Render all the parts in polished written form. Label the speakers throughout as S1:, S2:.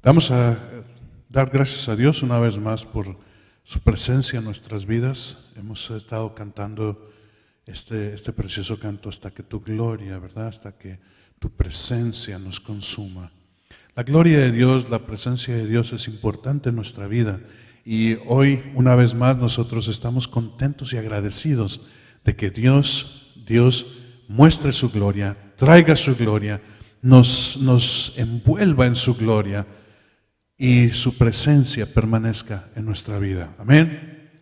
S1: Vamos a dar gracias a Dios una vez más por su presencia en nuestras vidas. Hemos estado cantando este precioso canto, hasta que tu gloria, ¿verdad? Hasta que tu presencia nos consuma. La gloria de Dios, la presencia de Dios es importante en nuestra vida. Y hoy, una vez más, nosotros estamos contentos y agradecidos de que Dios muestre su gloria, traiga su gloria, nos envuelva en su gloria y su presencia permanezca en nuestra vida. Amén.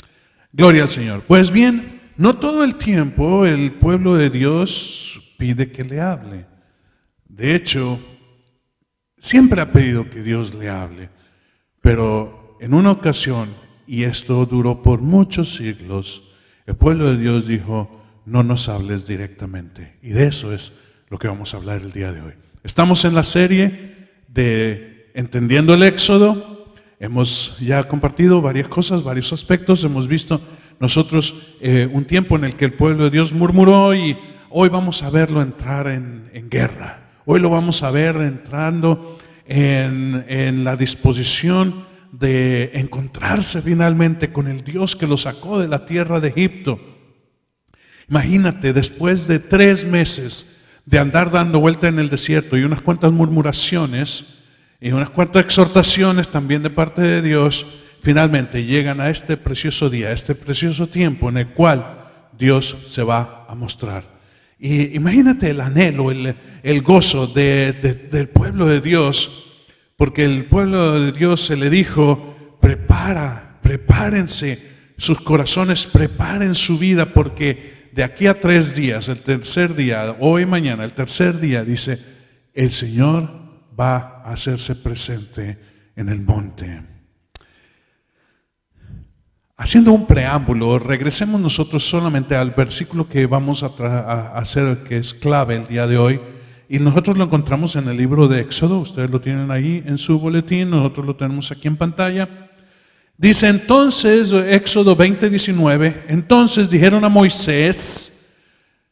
S1: Gloria al Señor. Pues bien, no todo el tiempo el pueblo de Dios pide que le hable. De hecho, siempre ha pedido que Dios le hable, pero en una ocasión, y esto duró por muchos siglos, el pueblo de Dios dijo: no nos hables directamente. Y de eso es lo que vamos a hablar el día de hoy. Estamos en la serie de Entendiendo el Éxodo. Hemos ya compartido varias cosas, varios aspectos. Hemos visto nosotros un tiempo en el que el pueblo de Dios murmuró, y hoy vamos a verlo entrar en guerra. Hoy lo vamos a ver entrando en la disposición de encontrarse finalmente con el Dios que lo sacó de la tierra de Egipto. Imagínate, después de 3 meses de andar dando vuelta en el desierto y unas cuantas murmuraciones y unas cuantas exhortaciones también de parte de Dios, finalmente llegan a este precioso día, este precioso tiempo en el cual Dios se va a mostrar. Y imagínate el anhelo, el gozo del pueblo de Dios, porque el pueblo de Dios se le dijo: prepárense sus corazones, preparen su vida, porque de aquí a 3 días, el tercer día, hoy y mañana, el tercer día, dice, el Señor va a hacerse presente en el monte. Haciendo un preámbulo, regresemos nosotros solamente al versículo que vamos a hacer, que es clave el día de hoy, y nosotros lo encontramos en el libro de Éxodo. Ustedes lo tienen ahí en su boletín, nosotros lo tenemos aquí en pantalla. Dice entonces, Éxodo 20:19, entonces dijeron a Moisés,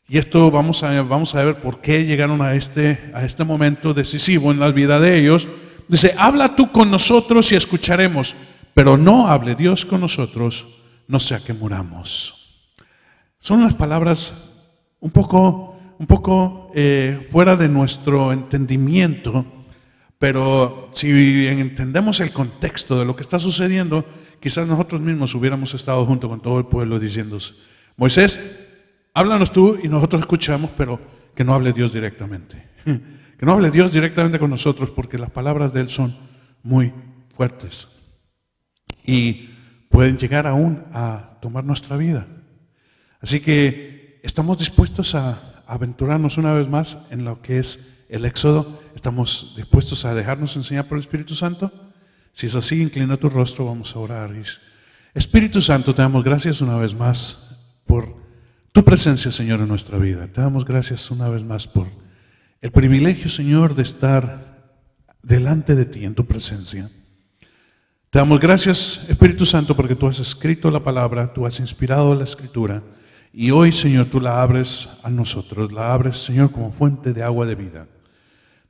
S1: y esto vamos a ver por qué llegaron a este momento decisivo en la vida de ellos. Dice: habla tú con nosotros y escucharemos, pero no hable Dios con nosotros, no sea que muramos. Son unas palabras un poco fuera de nuestro entendimiento, pero si entendemos el contexto de lo que está sucediendo, quizás nosotros mismos hubiéramos estado junto con todo el pueblo diciendo: Moisés, háblanos tú y nosotros escuchamos, pero que no hable Dios directamente. Que no hable Dios directamente con nosotros, porque las palabras de Él son muy fuertes y pueden llegar aún a tomar nuestra vida. Así que estamos dispuestos a aventurarnos una vez más en lo que es el Éxodo. ¿Estamos dispuestos a dejarnos enseñar por el Espíritu Santo? Si es así, inclina tu rostro, vamos a orar. Espíritu Santo, te damos gracias una vez más por tu presencia, Señor, en nuestra vida. Te damos gracias una vez más por el privilegio, Señor, de estar delante de ti en tu presencia. Te damos gracias, Espíritu Santo, porque tú has escrito la palabra, tú has inspirado la Escritura, y hoy, Señor, tú la abres a nosotros, la abres, Señor, como fuente de agua de vida.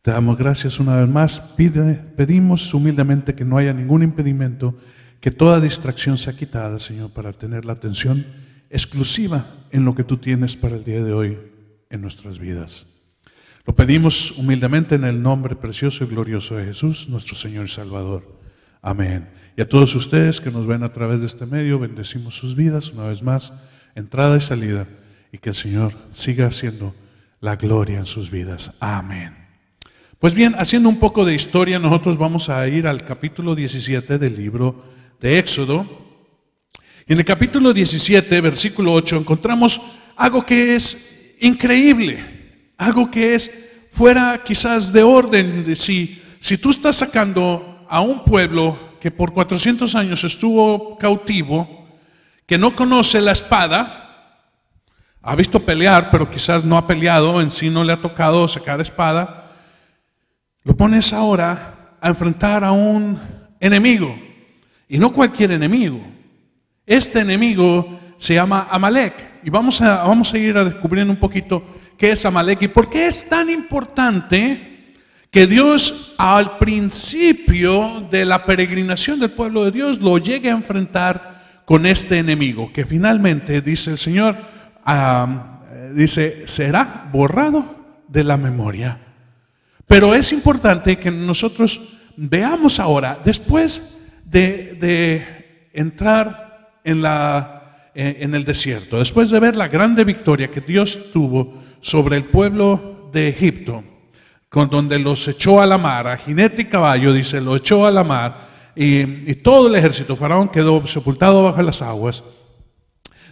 S1: Te damos gracias una vez más. Pedimos humildemente que no haya ningún impedimento, que toda distracción sea quitada, Señor, para tener la atención exclusiva en lo que tú tienes para el día de hoy en nuestras vidas. Lo pedimos humildemente en el nombre precioso y glorioso de Jesús, nuestro Señor y Salvador. Amén. Y a todos ustedes que nos ven a través de este medio, bendecimos sus vidas una vez más, entrada y salida, y que el Señor siga haciendo la gloria en sus vidas. Amén. Pues bien, haciendo un poco de historia, nosotros vamos a ir al capítulo 17 del libro de Éxodo. Y en el capítulo 17, versículo 8, encontramos algo que es increíble, algo que es fuera quizás de orden. Si tú estás sacando a un pueblo que por 400 años estuvo cautivo, que no conoce la espada, ha visto pelear, pero quizás no ha peleado, en sí no le ha tocado sacar espada, lo pones ahora a enfrentar a un enemigo, y no cualquier enemigo. Este enemigo se llama Amalek, y vamos a ir a descubriendo un poquito qué es Amalek y por qué es tan importante que Dios al principio de la peregrinación del pueblo de Dios lo llegue a enfrentar con este enemigo, que finalmente, dice el Señor, dice, será borrado de la memoria. Pero es importante que nosotros veamos ahora, después de entrar en el desierto, después de ver la grande victoria que Dios tuvo sobre el pueblo de Egipto, con donde los echó a la mar, a jinete y caballo, dice, lo echó a la mar, y todo el ejército, Faraón quedó sepultado bajo las aguas.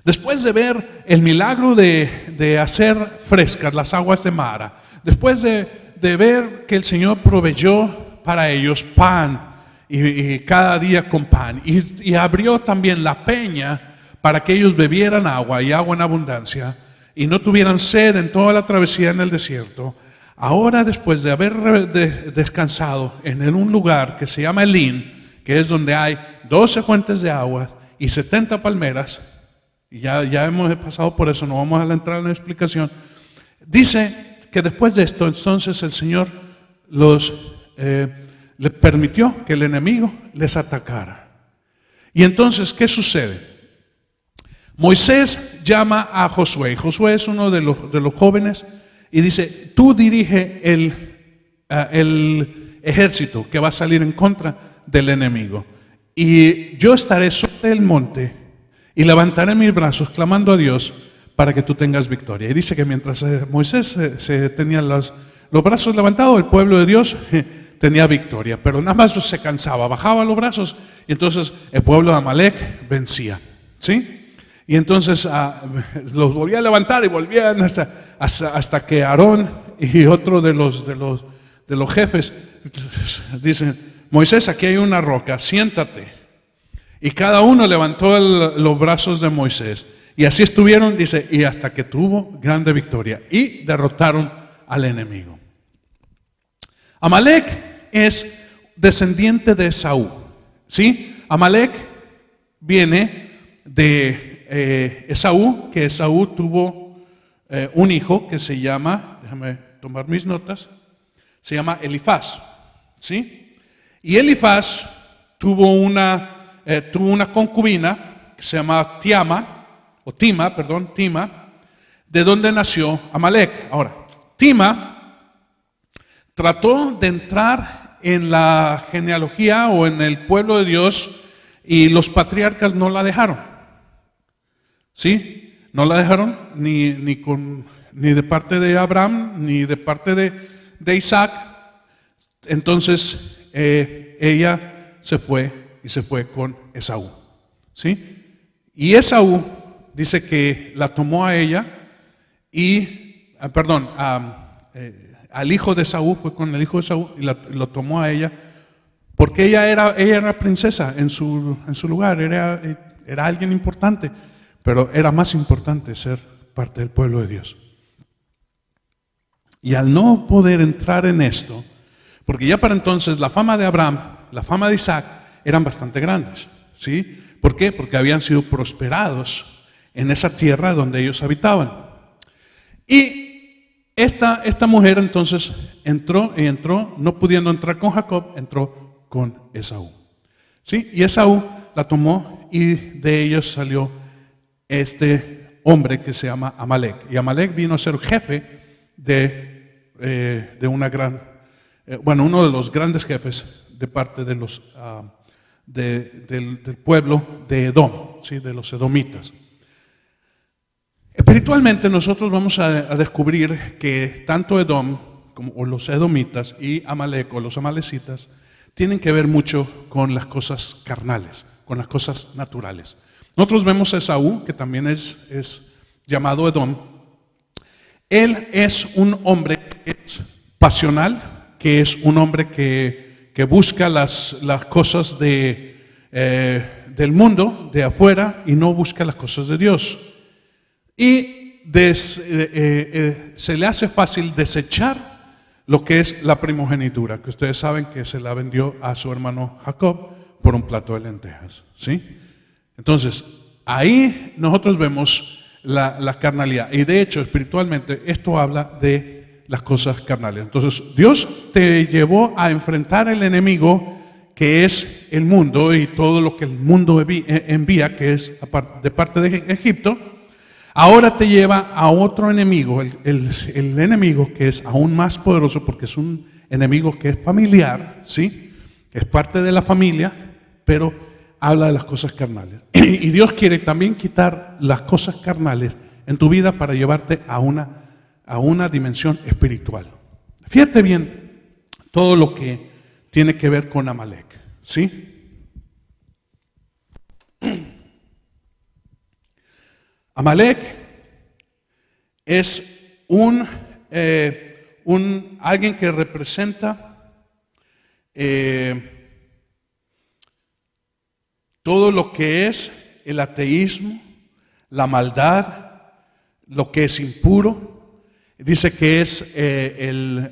S1: Después de ver el milagro de hacer frescas las aguas de Mara, después de ver que el Señor proveyó para ellos pan, y cada día con pan, y abrió también la peña para que ellos bebieran agua, y agua en abundancia, y no tuvieran sed en toda la travesía en el desierto. Ahora, después de haber descansado en un lugar que se llama Elín, que es donde hay 12 fuentes de agua y 70 palmeras, y ya hemos pasado por eso, no vamos a entrar en la explicación, dice que después de esto, entonces el Señor le permitió que el enemigo les atacara. Y entonces, ¿qué sucede? Moisés llama a Josué. Josué es uno de los jóvenes y dice, tú dirige el ejército que va a salir en contra del enemigo. Y yo estaré sobre el monte y levantaré mis brazos clamando a Dios para que tú tengas victoria. Y dice que mientras Moisés se tenía los brazos levantados, el pueblo de Dios tenía victoria. Pero nada más se cansaba, bajaba los brazos y entonces el pueblo de Amalek vencía. ¿Sí? Y entonces los volvía a levantar y volvían hasta que Aarón y otro de los jefes dicen, Moisés, aquí hay una roca, siéntate. Y cada uno levantó los brazos de Moisés. Y así estuvieron, dice, y hasta que tuvo grande victoria. Y derrotaron al enemigo. Amalek es descendiente de Esaú. ¿Sí? Amalek viene de Esaú, que Esaú tuvo un hijo que se llama, déjame tomar mis notas, se llama Elifaz, ¿sí? Y Elifaz tuvo una concubina que se llama Tima, de donde nació Amalek. Ahora, Tima trató de entrar en la genealogía o en el pueblo de Dios y los patriarcas no la dejaron. ¿Sí? No la dejaron ni de parte de Abraham, ni de parte de Isaac. Entonces ella se fue con Esaú. ¿Sí? Y Esaú dice que la tomó a ella y, al hijo de Esaú, fue con el hijo de Esaú y lo tomó a ella porque ella era princesa en su lugar, era alguien importante. Pero era más importante ser parte del pueblo de Dios. Y al no poder entrar en esto, porque ya para entonces la fama de Abraham, la fama de Isaac eran bastante grandes. ¿Sí? ¿Por qué? Porque habían sido prosperados en esa tierra donde ellos habitaban. Y esta mujer entonces entró, no pudiendo entrar con Jacob, entró con Esaú. ¿Sí? Y Esaú la tomó y de ellos salió este hombre que se llama Amalek. Y Amalek vino a ser jefe de una gran, uno de los grandes jefes de parte de del pueblo de Edom, ¿sí? De los edomitas. Espiritualmente nosotros vamos a descubrir que tanto Edom como los edomitas y Amalek o los amalecitas tienen que ver mucho con las cosas carnales, con las cosas naturales. Nosotros vemos a Esaú, que también es llamado Edom. Él es un hombre que es pasional, que es un hombre que busca las cosas del mundo, de afuera, y no busca las cosas de Dios. Y se le hace fácil desechar lo que es la primogenitura, que ustedes saben que se la vendió a su hermano Jacob por un plato de lentejas, ¿sí? Entonces, ahí nosotros vemos la carnalidad. Y de hecho, espiritualmente, esto habla de las cosas carnales. Entonces, Dios te llevó a enfrentar el enemigo que es el mundo y todo lo que el mundo envía, que es de parte de Egipto. Ahora te lleva a otro enemigo, el enemigo que es aún más poderoso porque es un enemigo que es familiar, ¿sí? Es parte de la familia, pero habla de las cosas carnales. Y Dios quiere también quitar las cosas carnales en tu vida para llevarte a una dimensión espiritual. Fíjate bien todo lo que tiene que ver con Amalek, ¿sí? Amalek es alguien que representa todo lo que es el ateísmo, la maldad, lo que es impuro. Dice que es el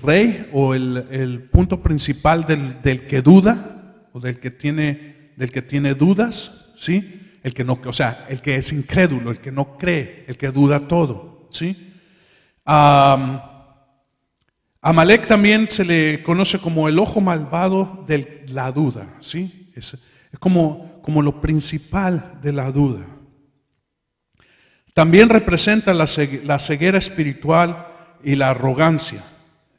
S1: rey o el punto principal del que duda o del que tiene dudas, ¿sí? El que no, o sea, el que es incrédulo, el que no cree, el que duda todo, ¿sí? Amalek también se le conoce como el ojo malvado de la duda, ¿sí? Es como lo principal de la duda. También representa la ceguera espiritual y la arrogancia.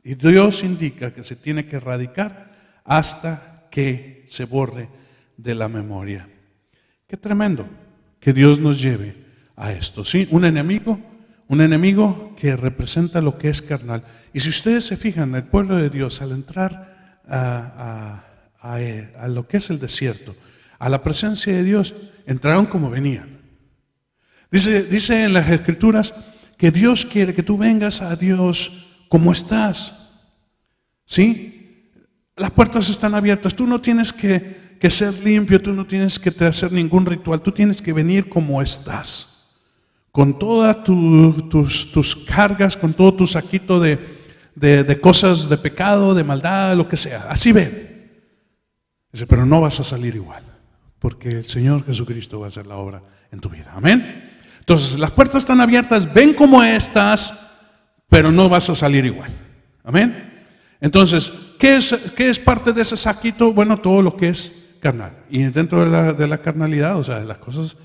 S1: Y Dios indica que se tiene que erradicar hasta que se borre de la memoria. Qué tremendo que Dios nos lleve a esto, ¿sí? Un enemigo que representa lo que es carnal. Y si ustedes se fijan, el pueblo de Dios al entrar a lo que es el desierto, a la presencia de Dios, entraron como venían. Dice en las Escrituras que Dios quiere que tú vengas a Dios como estás, ¿sí? Las puertas están abiertas, tú no tienes que ser limpio, tú no tienes que hacer ningún ritual, tú tienes que venir como estás, con todas tus cargas, con todo tu saquito de cosas de pecado, de maldad, lo que sea, así ven. Dice, pero no vas a salir igual, porque el Señor Jesucristo va a hacer la obra en tu vida, amén. Entonces las puertas están abiertas, ven como estás, pero no vas a salir igual, amén. Entonces, ¿qué es parte de ese saquito? Bueno, todo lo que es carnal. Y dentro de la carnalidad, o sea, de las cosas,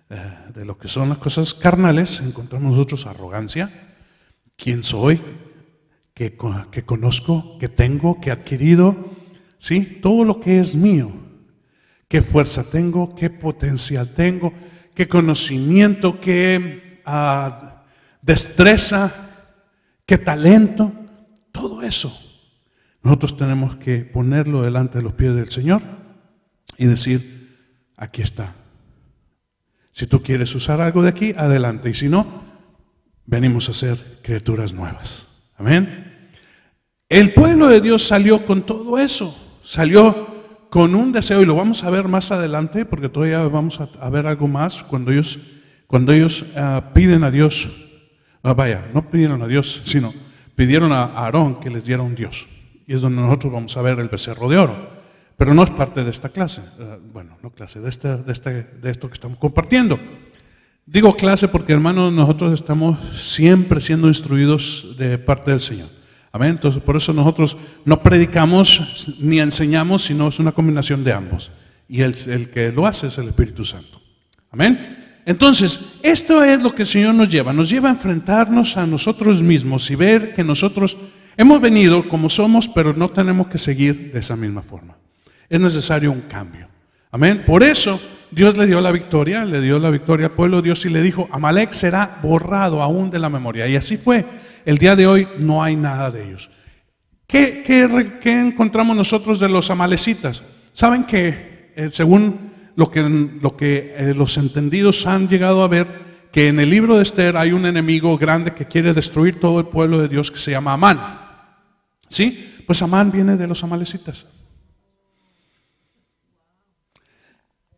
S1: de lo que son las cosas carnales, encontramos nosotros arrogancia. ¿Quién soy? ¿Qué conozco? ¿Qué tengo? ¿Qué he adquirido? ¿Sí? Todo lo que es mío. ¿Qué fuerza tengo? ¿Qué potencial tengo? ¿Qué conocimiento? ¿Qué destreza? ¿Qué talento? Todo eso. Nosotros tenemos que ponerlo delante de los pies del Señor y decir, aquí está. Si tú quieres usar algo de aquí, adelante. Y si no, venimos a ser criaturas nuevas. Amén. El pueblo de Dios salió con todo eso. Salió con un deseo, y lo vamos a ver más adelante, porque todavía vamos a ver algo más cuando ellos piden a Dios. No pidieron a Dios, sino pidieron a Aarón que les diera un Dios. Y es donde nosotros vamos a ver el becerro de oro. Pero no es parte de esta clase. De esto que estamos compartiendo. Digo clase porque, hermanos, nosotros estamos siempre siendo instruidos de parte del Señor. Amén. Entonces, por eso nosotros no predicamos ni enseñamos, sino es una combinación de ambos. Y el que lo hace es el Espíritu Santo. Amén. Entonces, esto es lo que el Señor nos lleva a enfrentarnos a nosotros mismos y ver que nosotros hemos venido como somos, pero no tenemos que seguir de esa misma forma. Es necesario un cambio. Amén. Por eso Dios le dio la victoria al pueblo de Dios y le dijo, Amalek será borrado aún de la memoria. Y así fue. El día de hoy no hay nada de ellos. ¿Qué encontramos nosotros de los amalecitas? Saben que según lo que los entendidos han llegado a ver, que en el libro de Esther hay un enemigo grande que quiere destruir todo el pueblo de Dios que se llama Amán. ¿Sí? Pues Amán viene de los amalecitas.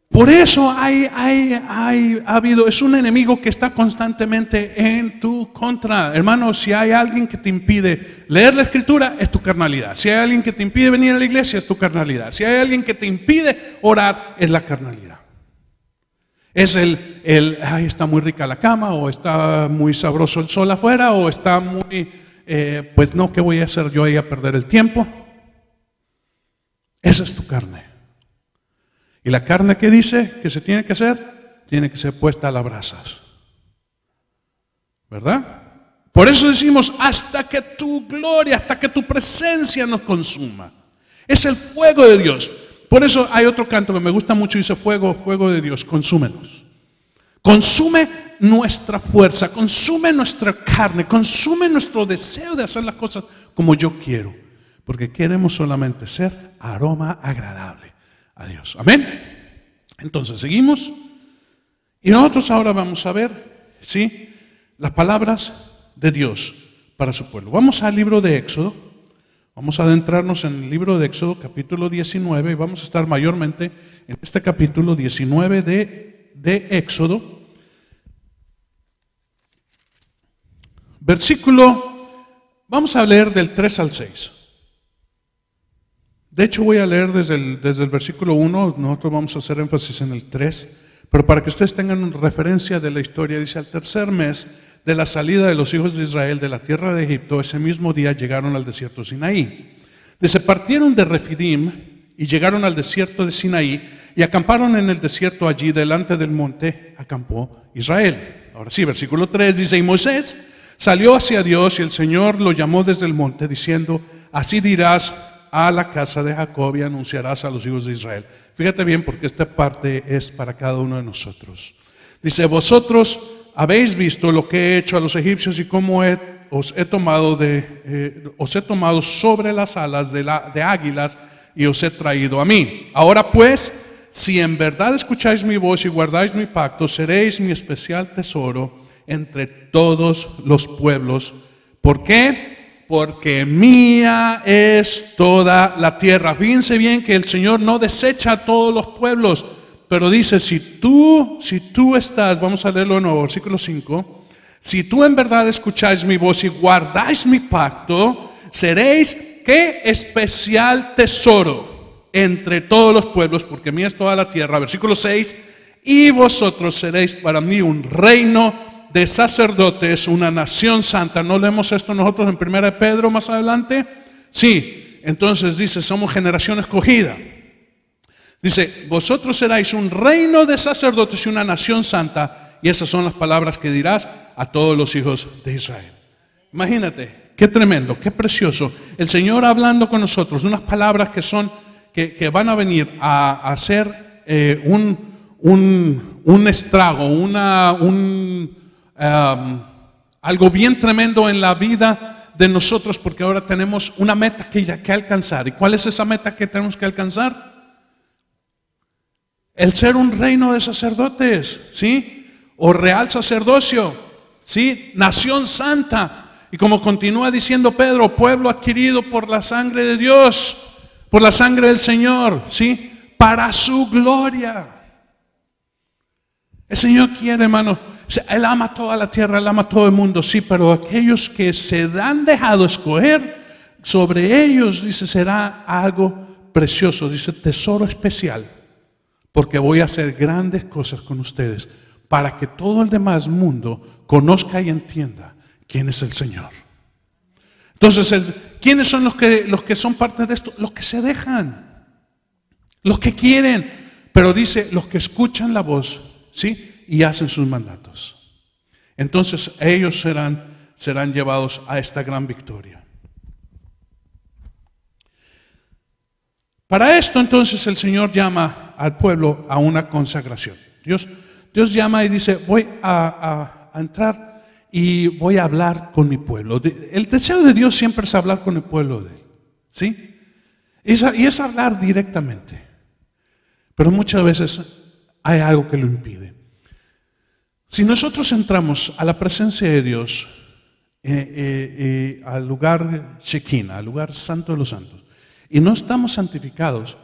S1: Por eso es un enemigo que está constantemente en tu contra. Hermano, si hay alguien que te impide leer la Escritura, es tu carnalidad. Si hay alguien que te impide venir a la iglesia, es tu carnalidad. Si hay alguien que te impide orar, es la carnalidad. Es ay, está muy rica la cama, o está muy sabroso el sol afuera, o está muy, pues no, ¿qué voy a hacer yo ahí a perder el tiempo? Esa es tu carne. Y la carne que dice que se tiene que hacer, tiene que ser puesta a las brasas. ¿Verdad? Por eso decimos, hasta que tu gloria, hasta que tu presencia nos consuma. Es el fuego de Dios. Por eso hay otro canto que me gusta mucho, dice: fuego, fuego de Dios, consúmenos. Consume nuestra fuerza, consume nuestra carne, consume nuestro deseo de hacer las cosas como yo quiero. Porque queremos solamente ser aroma agradable a Dios. Amén. Entonces seguimos. Y nosotros ahora vamos a ver, ¿sí?, las palabras de Dios para su pueblo. Vamos al libro de Éxodo. Vamos a adentrarnos en el libro de Éxodo, capítulo 19, y vamos a estar mayormente en este capítulo 19 de Éxodo. Vamos a leer del 3 al 6. De hecho, voy a leer desde el versículo 1, nosotros vamos a hacer énfasis en el 3, pero para que ustedes tengan una referencia de la historia, dice: al tercer mes de la salida de los hijos de Israel de la tierra de Egipto, ese mismo día llegaron al desierto de Sinaí. Se partieron de Refidim y llegaron al desierto de Sinaí y acamparon en el desierto. Allí delante del monte acampó Israel. Ahora sí, versículo 3 dice: y Moisés salió hacia Dios y el Señor lo llamó desde el monte diciendo: así dirás a la casa de Jacob y anunciarás a los hijos de Israel. Fíjate bien, porque esta parte es para cada uno de nosotros. Dice: vosotros habéis visto lo que he hecho a los egipcios y cómo os he tomado sobre las alas de águilas y os he traído a mí. Ahora pues, si en verdad escucháis mi voz y guardáis mi pacto, seréis mi especial tesoro entre todos los pueblos. ¿Por qué? Porque mía es toda la tierra. Fíjense bien que el Señor no desecha a todos los pueblos, pero dice: si tú estás, vamos a leerlo de nuevo, versículo 5, si tú en verdad escucháis mi voz y guardáis mi pacto, seréis, ¿qué? Especial tesoro entre todos los pueblos, porque mía es toda la tierra. Versículo 6, y vosotros seréis para mí un reino de sacerdotes, una nación santa. ¿No leemos esto nosotros en 1 Pedro más adelante? Sí, entonces dice: somos generación escogida. Dice: vosotros seréis un reino de sacerdotes y una nación santa. Y esas son las palabras que dirás a todos los hijos de Israel. Imagínate, qué tremendo, qué precioso. El Señor hablando con nosotros, unas palabras que van a venir a hacer un estrago, algo bien tremendo en la vida de nosotros, porque ahora tenemos una meta que alcanzar. ¿Y cuál es esa meta que tenemos que alcanzar? El ser un reino de sacerdotes, ¿sí? O real sacerdocio, ¿sí? Nación santa. Y como continúa diciendo Pedro, pueblo adquirido por la sangre de Dios, por la sangre del Señor, ¿sí? Para su gloria. El Señor quiere, hermano. Él ama toda la tierra, Él ama todo el mundo, sí, pero aquellos que se han dejado escoger, sobre ellos, dice, será algo precioso, dice, tesoro especial. Porque voy a hacer grandes cosas con ustedes para que todo el demás mundo conozca y entienda quién es el Señor. Entonces, ¿quiénes son los que son parte de esto? Los que se dejan, los que quieren, pero dice, los que escuchan la voz, ¿sí? Y hacen sus mandatos. Entonces, ellos serán llevados a esta gran victoria. Para esto entonces el Señor llama al pueblo a una consagración. Dios llama y dice: voy a entrar y voy a hablar con mi pueblo. El deseo de Dios siempre es hablar con el pueblo de Él, ¿sí? Y es hablar directamente. Pero muchas veces hay algo que lo impide. Si nosotros entramos a la presencia de Dios, al lugar Shekinah, al lugar santo de los santos, y no estamos santificados,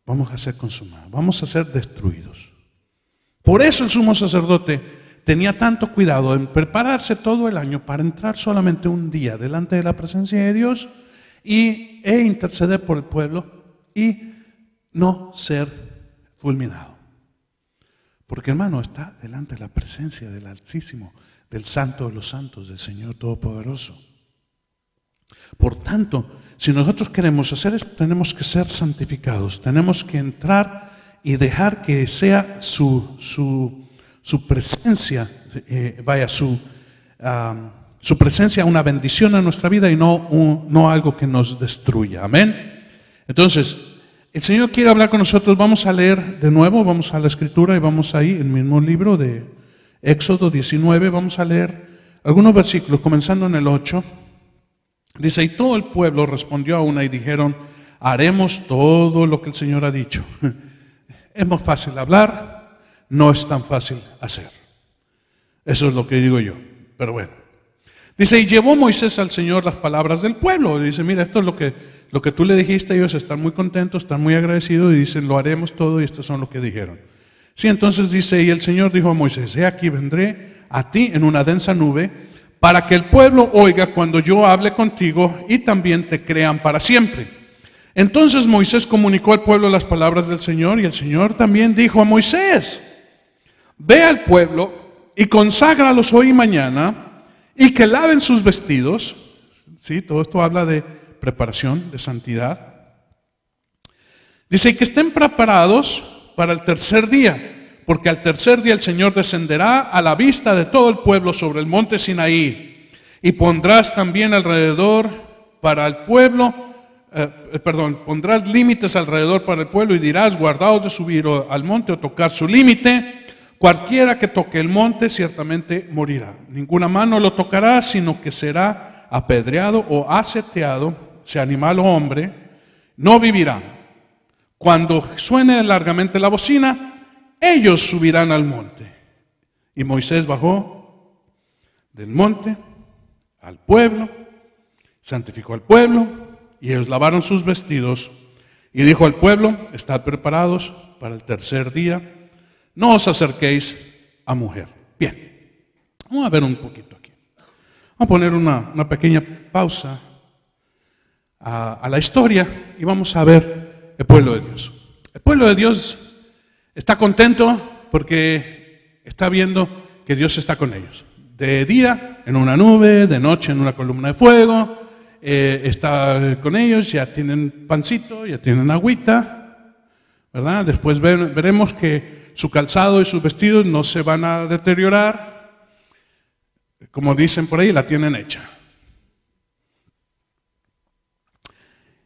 S1: vamos a ser consumados, vamos a ser destruidos. Por eso el sumo sacerdote tenía tanto cuidado en prepararse todo el año para entrar solamente un día delante de la presencia de Dios e interceder por el pueblo y no ser fulminado. Porque hermano, está delante de la presencia del Altísimo, del Santo de los Santos, del Señor Todopoderoso. Por tanto, si nosotros queremos hacer esto, tenemos que ser santificados, tenemos que entrar y dejar que sea su presencia, su presencia una bendición a nuestra vida y no algo que nos destruya. Amén. Entonces, el Señor quiere hablar con nosotros. Vamos a leer de nuevo, vamos a la Escritura y vamos ahí, en el mismo libro de Éxodo 19, vamos a leer algunos versículos, comenzando en el 8. Dice, y todo el pueblo respondió a una y dijeron, haremos todo lo que el Señor ha dicho. Es más fácil hablar, no es tan fácil hacer. Eso es lo que digo yo, pero bueno. Dice, y llevó Moisés al Señor las palabras del pueblo. Dice, mira, esto es lo que tú le dijiste, ellos están muy contentos, están muy agradecidos y dicen, lo haremos todo y estos son lo que dijeron. Sí, entonces dice, y el Señor dijo a Moisés, he aquí vendré a ti en una densa nube para que el pueblo oiga cuando yo hable contigo y también te crean para siempre. Entonces Moisés comunicó al pueblo las palabras del Señor y el Señor también dijo a Moisés, ve al pueblo y conságralos hoy y mañana y que laven sus vestidos. Sí, todo esto habla de preparación, de santidad. Dice, y que estén preparados para el tercer día. Porque al tercer día el Señor descenderá a la vista de todo el pueblo sobre el monte Sinaí, y pondrás también alrededor para el pueblo, pondrás límites alrededor para el pueblo y dirás, guardaos de subir al monte o tocar su límite, cualquiera que toque el monte ciertamente morirá. Ninguna mano lo tocará, sino que será apedreado o aseteado, sea animal o hombre, no vivirá. Cuando suene largamente la bocina, ellos subirán al monte. Y Moisés bajó del monte al pueblo, santificó al pueblo, y ellos lavaron sus vestidos, y dijo al pueblo, estad preparados para el tercer día, no os acerquéis a mujer. Bien, vamos a ver un poquito aquí. Vamos a poner una pequeña pausa a la historia y vamos a ver el pueblo de Dios. El pueblo de Dios está contento porque está viendo que Dios está con ellos. De día en una nube, de noche en una columna de fuego, está con ellos, ya tienen pancito, ya tienen agüita, ¿verdad? Después veremos que su calzado y sus vestidos no se van a deteriorar, como dicen por ahí, la tienen hecha.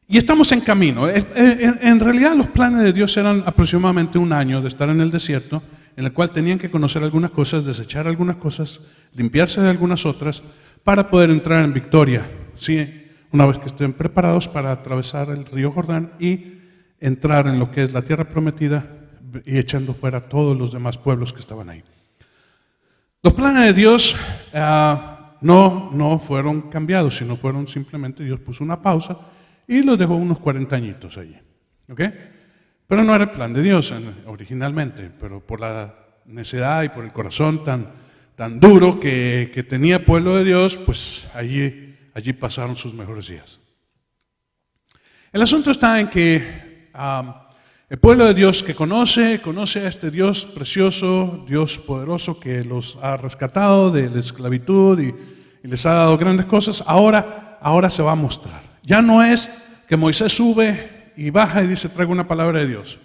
S1: Y estamos en camino. En realidad los planes de Dios eran aproximadamente un año de estar en el desierto, en el cual tenían que conocer algunas cosas, desechar algunas cosas, limpiarse de algunas otras, para poder entrar en victoria, ¿sí? Una vez que estén preparados para atravesar el río Jordán y entrar en lo que es la tierra prometida y echando fuera a todos los demás pueblos que estaban ahí. Los planes de Dios no fueron cambiados, sino fueron simplemente, Dios puso una pausa y los dejó unos 40 añitos allí, ¿ok? Pero no era el plan de Dios originalmente, pero por la necedad y por el corazón tan duro que tenía el pueblo de Dios, pues allí pasaron sus mejores días. El asunto está en que el pueblo de Dios que conoce a este Dios precioso, Dios poderoso que los ha rescatado de la esclavitud y les ha dado grandes cosas, ahora se va a mostrar. Ya no es que Moisés sube y baja y dice, traigo una palabra de Dios.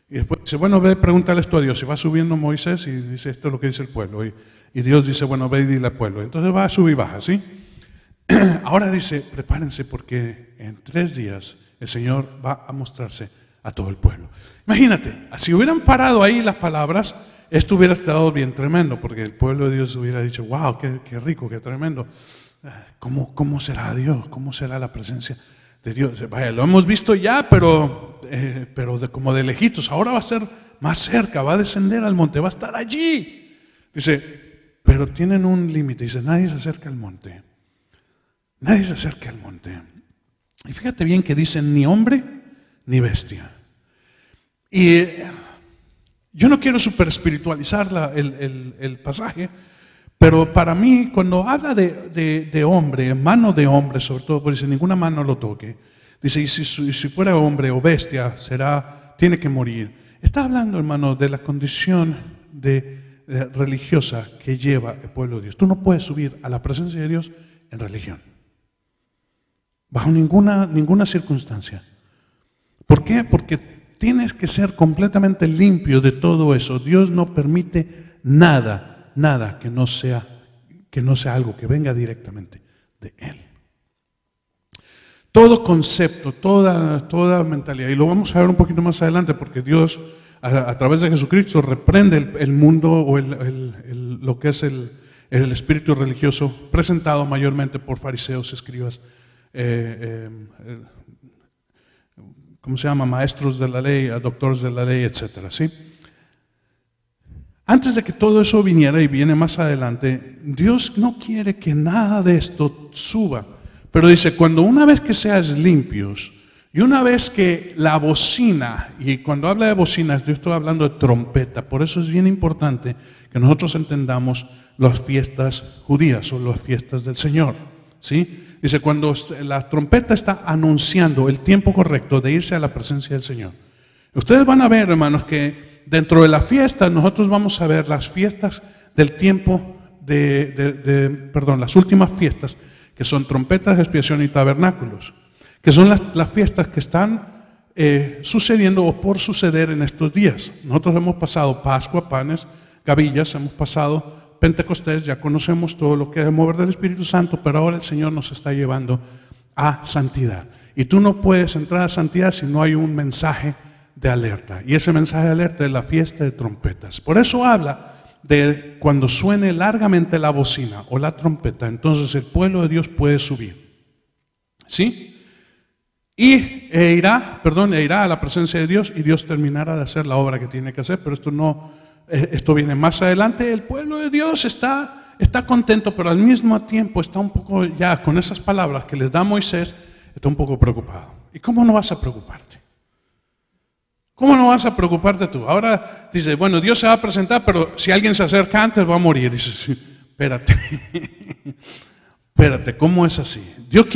S1: Y después dice, bueno, ve, pregúntale esto a Dios. Y va subiendo Moisés y dice, esto es lo que dice el pueblo. Y Dios dice, bueno, ve y dile al pueblo. Entonces va, sube y baja, ¿sí? Ahora dice, prepárense porque en 3 días el Señor va a mostrarse a todo el pueblo. Imagínate, si hubieran parado ahí las palabras, esto hubiera estado bien tremendo, porque el pueblo de Dios hubiera dicho, wow, qué rico, qué tremendo. ¿Cómo será Dios? ¿Cómo será la presencia de Dios? Vaya, lo hemos visto ya, pero como de lejitos. Ahora va a ser más cerca, va a descender al monte, va a estar allí. Dice, pero tienen un límite. Dice, nadie se acerca al monte. Nadie se acerca al monte. Y fíjate bien que dicen ni hombre ni bestia. Y yo no quiero super espiritualizar el pasaje, pero para mí, cuando habla de hombre, mano de hombre sobre todo, porque dice, ninguna mano lo toque. Dice, y si fuera hombre o bestia, tiene que morir. Está hablando, hermano, de la condición religiosa que lleva el pueblo de Dios. Tú no puedes subir a la presencia de Dios en religión, bajo ninguna circunstancia. ¿Por qué? Porque tienes que ser completamente limpio de todo eso. Dios no permite nada que no sea algo que venga directamente de Él. Todo concepto, toda mentalidad, y lo vamos a ver un poquito más adelante, porque Dios a través de Jesucristo reprende el mundo o lo que es el espíritu religioso presentado mayormente por fariseos, escribas, ¿cómo se llama? Maestros de la ley, doctores de la ley, etcétera, ¿sí? Antes de que todo eso viniera, y viene más adelante, Dios no quiere que nada de esto suba. Pero dice, cuando una vez que seas limpios, y una vez que la bocina, y cuando habla de bocinas, yo estoy hablando de trompeta, por eso es bien importante que nosotros entendamos las fiestas judías o las fiestas del Señor, ¿sí? Dice, cuando la trompeta está anunciando el tiempo correcto de irse a la presencia del Señor. Ustedes van a ver, hermanos, que dentro de la fiesta nosotros vamos a ver las fiestas del tiempo las últimas fiestas, que son trompetas, expiación y tabernáculos, que son las fiestas que están sucediendo o por suceder en estos días. Nosotros hemos pasado Pascua, panes, gavillas, hemos pasado Pentecostés, ya conocemos todo lo que es el mover del Espíritu Santo, pero ahora el Señor nos está llevando a santidad. Y tú no puedes entrar a santidad si no hay un mensaje de alerta. Y ese mensaje de alerta es la fiesta de trompetas. Por eso habla de cuando suene largamente la bocina o la trompeta, entonces el pueblo de Dios puede subir. ¿Sí? E irá a la presencia de Dios y Dios terminará de hacer la obra que tiene que hacer, pero esto viene más adelante. El pueblo de Dios está contento, pero al mismo tiempo está un poco, ya con esas palabras que les da Moisés, está un poco preocupado. ¿Y cómo no vas a preocuparte? ¿Cómo no vas a preocuparte tú? Ahora dice, bueno, Dios se va a presentar, pero si alguien se acerca antes va a morir. Dice, sí, espérate, espérate, ¿cómo es así? Dios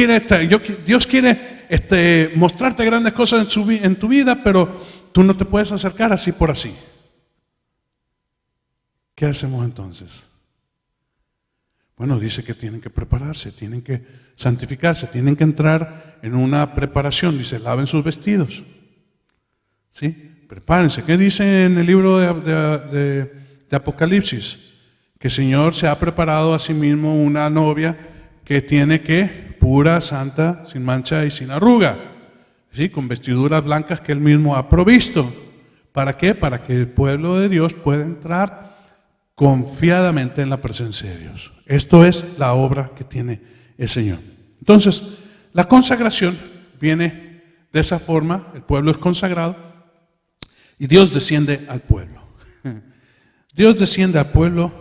S1: quiere mostrarte grandes cosas en tu vida, pero tú no te puedes acercar así por así. ¿Qué hacemos entonces? Bueno, dice que tienen que prepararse, tienen que santificarse, tienen que entrar en una preparación. Dice, laven sus vestidos. ¿Sí? Prepárense. ¿Qué dice en el libro de Apocalipsis? Que el Señor se ha preparado a sí mismo una novia que tiene que pura, santa, sin mancha y sin arruga, ¿sí? Con vestiduras blancas que Él mismo ha provisto. ¿Para qué? Para que el pueblo de Dios pueda entrar confiadamente en la presencia de Dios. Esto es la obra que tiene el Señor. Entonces, la consagración viene de esa forma, el pueblo es consagrado. Y Dios desciende al pueblo. Dios desciende al pueblo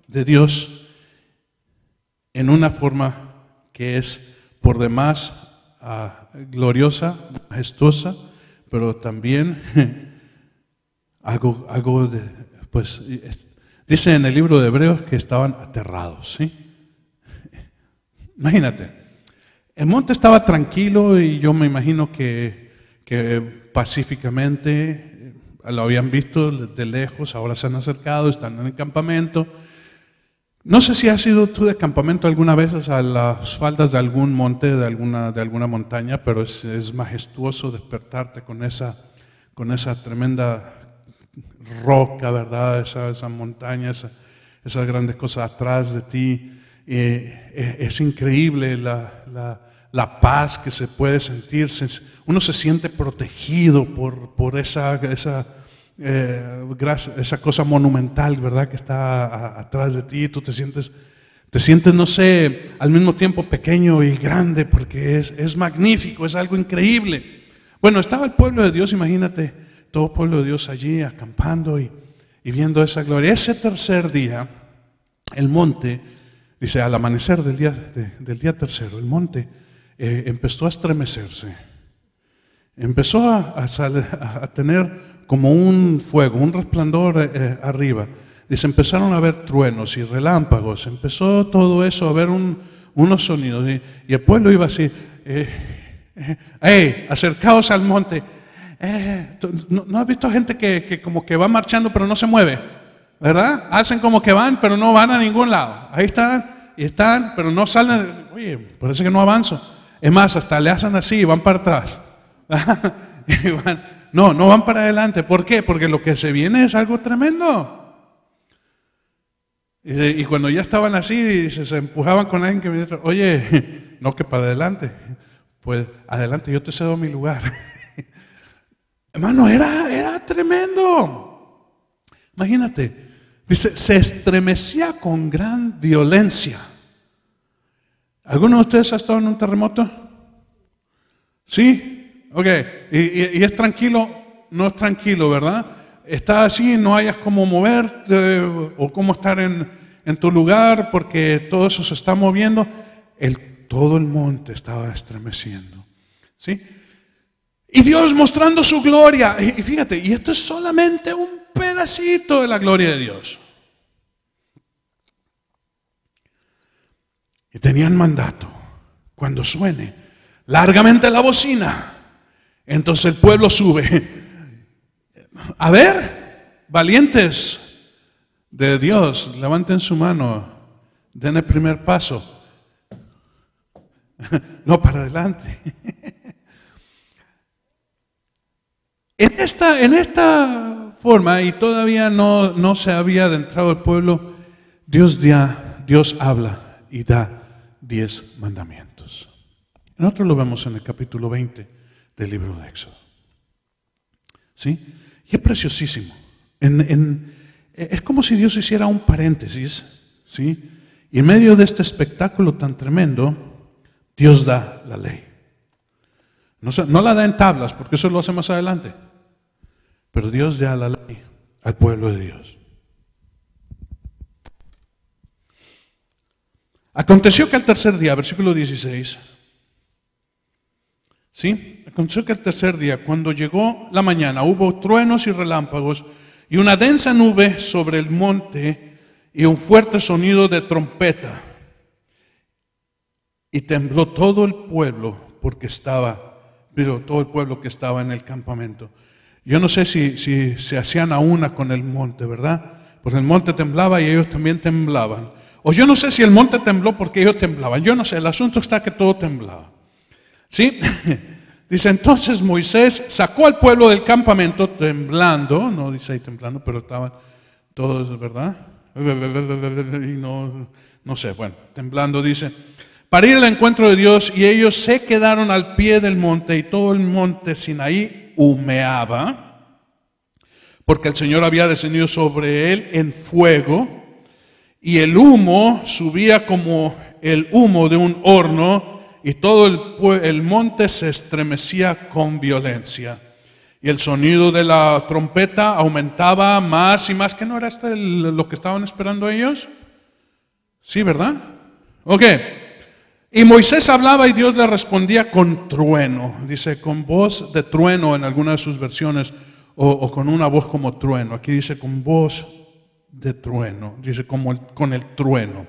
S1: de Dios en una forma que es por demás gloriosa, majestuosa, pero también algo de, pues, dice en el libro de Hebreos que estaban aterrados, ¿sí? Imagínate, el monte estaba tranquilo y yo me imagino que pacíficamente lo habían visto de lejos, ahora se han acercado, están en el campamento. No sé si has ido tú de campamento alguna vez a las faldas de algún monte, de alguna montaña, pero es majestuoso despertarte con esa tremenda roca, ¿verdad? Esa montaña, esas grandes cosas atrás de ti. Es increíble la paz que se puede sentir. Uno se siente protegido por esa cosa monumental, ¿verdad? Que está atrás de ti. Tú te sientes, no sé, al mismo tiempo pequeño y grande, porque es magnífico, es algo increíble. Bueno, estaba el pueblo de Dios, imagínate, todo el pueblo de Dios allí acampando y viendo esa gloria. Ese tercer día, el monte, dice, al amanecer del día tercero, el monte empezó a estremecerse, empezó a tener como un fuego, un resplandor arriba. Dice, empezaron a haber truenos y relámpagos, empezó todo eso a haber unos sonidos y el pueblo iba así, acercaos al monte. ¿No has visto gente que como que va marchando pero no se mueve? ¿verdad? Hacen como que van, pero no van a ningún lado. Ahí están, y están, pero no salen. Oye, parece que no avanzo. Es más, hasta le hacen así y van para atrás. Y no van para adelante. ¿Por qué? Porque lo que se viene es algo tremendo. Y cuando ya estaban así, se empujaban con alguien que me dijo, oye, no que para adelante. Pues adelante, yo te cedo mi lugar. Hermano, era tremendo. Imagínate, dice, se estremecía con gran violencia. ¿Alguno de ustedes ha estado en un terremoto? ¿Sí? Ok. ¿Y es tranquilo? No es tranquilo, ¿verdad? Está así, no hayas cómo moverte o cómo estar en tu lugar porque todo eso se está moviendo. Todo el monte estaba estremeciendo. ¿Sí? Y Dios mostrando su gloria. Y fíjate, y esto es solamente un pedacito de la gloria de Dios. Y tenían mandato, cuando suene largamente la bocina, entonces el pueblo sube. A ver, valientes de Dios, levanten su mano, den el primer paso. No, para adelante. En esta forma, y todavía no se había adentrado el pueblo, Dios habla y da 10 mandamientos. Nosotros lo vemos en el capítulo 20 del libro de Éxodo. ¿Sí? Y es preciosísimo. Es como si Dios hiciera un paréntesis, ¿sí? Y en medio de este espectáculo tan tremendo, Dios da la ley. No la da en tablas, porque eso lo hace más adelante. Pero Dios da la ley al pueblo de Dios. Aconteció que al tercer día, versículo 16, ¿sí? Aconteció que al tercer día, cuando llegó la mañana, hubo truenos y relámpagos y una densa nube sobre el monte y un fuerte sonido de trompeta. Y tembló todo el pueblo todo el pueblo que estaba en el campamento. Yo no sé si se hacían a una con el monte, ¿verdad? Pues el monte temblaba y ellos también temblaban. O yo no sé si el monte tembló porque ellos temblaban. Yo no sé, el asunto está que todo temblaba. ¿Sí? Dice, entonces Moisés sacó al pueblo del campamento temblando. No dice ahí temblando, pero estaban todos, ¿verdad? Y no sé, bueno, temblando dice, para ir al encuentro de Dios, y ellos se quedaron al pie del monte y todo el monte Sinaí humeaba, porque el Señor había descendido sobre él en fuego, y el humo subía como el humo de un horno, y todo el monte se estremecía con violencia. Y el sonido de la trompeta aumentaba más y más. ¿Que no era lo que estaban esperando ellos? Sí, ¿verdad? Ok. Y Moisés hablaba y Dios le respondía con trueno. Dice con voz de trueno en alguna de sus versiones, o con una voz como trueno. Aquí dice con voz de trueno. Dice con el trueno.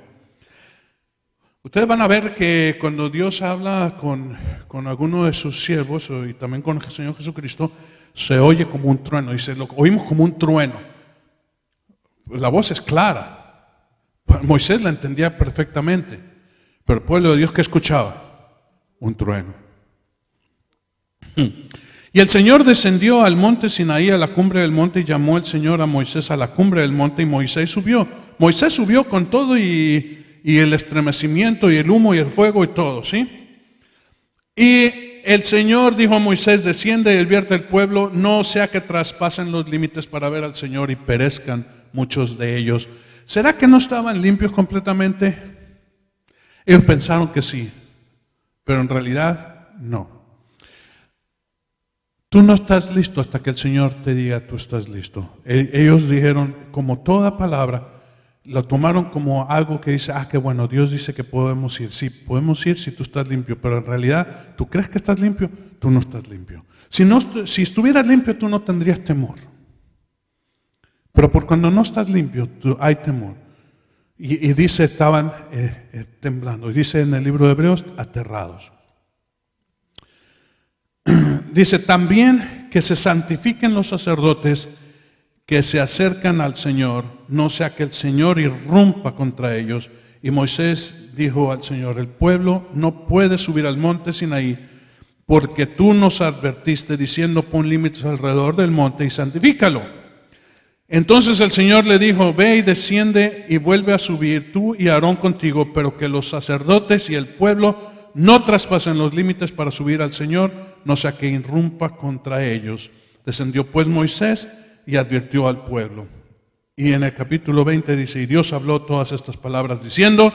S1: Ustedes van a ver que cuando Dios habla con alguno de sus siervos y también con el Señor Jesucristo, se oye como un trueno. Dice, lo oímos como un trueno. La voz es clara. Moisés la entendía perfectamente. Pero el pueblo de Dios, ¿qué escuchaba? Un trueno. Y el Señor descendió al monte Sinaí, a la cumbre del monte, y llamó el Señor a Moisés a la cumbre del monte, y Moisés subió. Moisés subió con todo y el estremecimiento y el humo y el fuego y todo, ¿sí? Y el Señor dijo a Moisés, desciende y advierte al pueblo, no sea que traspasen los límites para ver al Señor y perezcan muchos de ellos. ¿Será que no estaban limpios completamente? Ellos pensaron que sí, pero en realidad no. Tú no estás listo hasta que el Señor te diga tú estás listo. Ellos dijeron, como toda palabra, lo tomaron como algo que dice, qué bueno, Dios dice que podemos ir. Sí, podemos ir si tú estás limpio, pero en realidad, ¿tú crees que estás limpio? Tú no estás limpio. Si estuvieras limpio, tú no tendrías temor. Pero por cuando no estás limpio, hay temor. Y dice, estaban temblando. Y dice en el libro de Hebreos, aterrados. Dice también que se santifiquen los sacerdotes que se acercan al Señor, no sea que el Señor irrumpa contra ellos. Y Moisés dijo al Señor: el pueblo no puede subir al monte Sinaí, porque tú nos advertiste diciendo: pon límites alrededor del monte y santifícalo. Entonces el Señor le dijo: ve y desciende y vuelve a subir, tú y Aarón contigo, pero que los sacerdotes y el pueblo no traspasen los límites para subir al Señor, no sea que irrumpa contra ellos. Descendió pues Moisés y advirtió al pueblo. Y en el capítulo 20 dice: y Dios habló todas estas palabras diciendo: